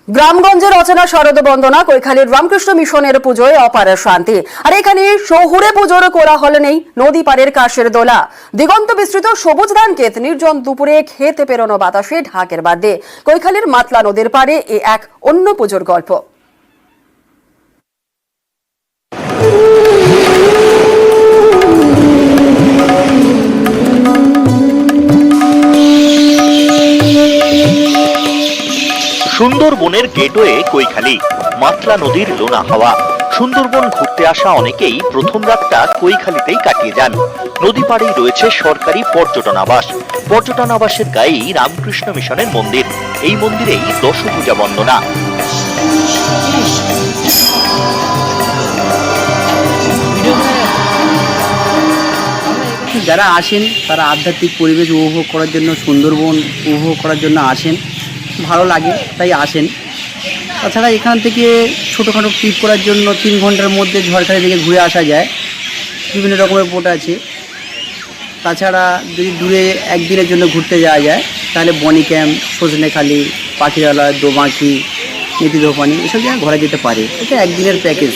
গ্রামগঞ্জের অচেনা শারদ বন্দনা কৈখালীর রামকৃষ্ণ মিশনের পুজোয় অপার শান্তি। আর এখানে শহুরে পুজোর কোলাহল নেই, নদী পাড়ের কাশের দোলা, দিগন্ত বিস্তৃত সবুজ ধানক্ষেত, নির্জন দুপুরে খেতে পেরোনো বাতাসে ঢাকের বাদ্যে কৈখালীর মাতলা নদীর পাড়ে এ এক অন্য পুজোর গল্প। সুন্দরবনের গেটওয়ে কৈখালী, মাতলা নদীর লোনা হাওয়া। সুন্দরবন ঘুরতে আসা অনেকেই প্রথম রাতটা কৈখালীতেই কাটিয়ে যান। নদী পাড়েই রয়েছে সরকারি পর্যটন আবাস। পর্যটন আবাসের গায়েই রামকৃষ্ণ মিশনের মন্দির। এই মন্দিরেই দশভূজা বন্দনা। যারা আসেন তারা আধ্যাত্মিক পরিবেশ উপভোগ করার জন্য, সুন্দরবন উপভোগ করার জন্য আসেন, ভালো লাগে তাই আসেন। তাছাড়া এখান থেকে ছোটোখাটো ট্রিপ করার জন্য 3 ঘন্টার মধ্যে ঝড়খালি থেকে ঘুরে আসা যায়। বিভিন্ন রকমের বোট আছে। তাছাড়া যদি দূরে একদিনের জন্য ঘুরতে যাওয়া যায় তাহলে বনি ক্যাম্প, সজনেখালি, পাখিরালয়, দোমাখি, নেতিদোপানি এসব জায়গায় ঘোরা যেতে পারে। এটা একদিনের প্যাকেজ।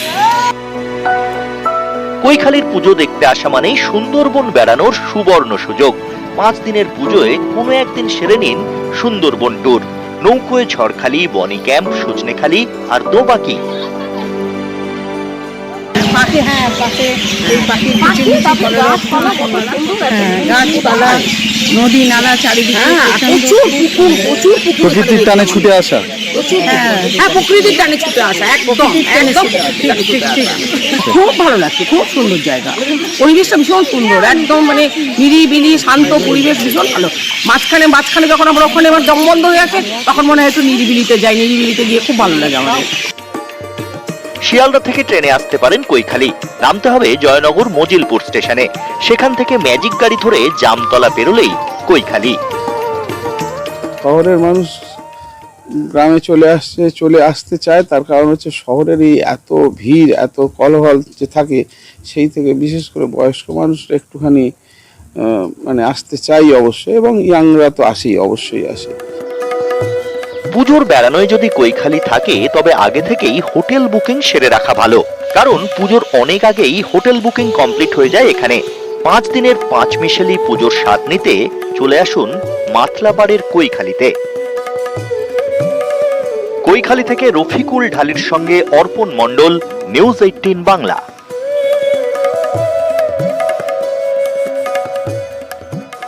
কৈখালীর পুজো দেখতে আসা মানেই সুন্দরবন বেড়ানোর সুবর্ণ সুযোগ। 5 দিনের পুজোয় কোনো একদিন সেরে নিন সুন্দরবন ট্যুর। নৌকোয় ঝড়খালি, বনি ক্যাম্প, সজনেখালি আর দোবাকি। গাছপালা, নদী নালা চারিদিকে, প্রকৃতির টানে ছুটে আসা। প্রকৃতির টানে ছুটে আসা, একদম খুব ভালো লাগছে। খুব সুন্দর জায়গা, পরিবেশটা ভীষণ সুন্দর, একদম মানে নিরিবিলি শান্ত পরিবেশ, ভীষণ ভালো। মাঝখানে যখন আমরা ওখানে আমার দম বন্ধ হয়ে আছে তখন মনে হয় একটু নিরিবিলিতে যাই, নিরিবিলিতে গিয়ে খুব ভালো লাগে আমাদের। শিয়ালদা থেকে ট্রেনে আসতে পারেন কৈখালী। নামতে হবে জয়নগর মজিলপুর স্টেশনে। সেখান থেকে ম্যাজিক গাড়ি ধরে জামতলা পেরোলেই কৈখালী। শহরের মানুষ গ্রামে চলে আসতে চায়, তার কারণ হচ্ছে শহরের এই এত ভিড়, এত কোলাহল যে থাকে, সেই থেকে বিশেষ করে বয়স্ক মানুষরা একটুখানি মানে আসতে চাই অবশ্যই, এবং ইয়াংরা তো আসেই, অবশ্যই আসে। পুজোর বেড়ানোয় যদি কৈখালী থাকে তবে আগে থেকেই হোটেল বুকিং সেরে রাখা ভালো, কারণ পুজোর অনেক আগেই হোটেল বুকিং কমপ্লিট হয়ে যায় এখানে। 5 দিনের 5 মিশেলি পুজোর স্বাদ নিতে চলে আসুন মাতলাপাড়ের কৈখালীতে। কৈখালী থেকে রফিকুল ঢালির সঙ্গে অর্পণ মণ্ডল, নিউজ 18 বাংলা।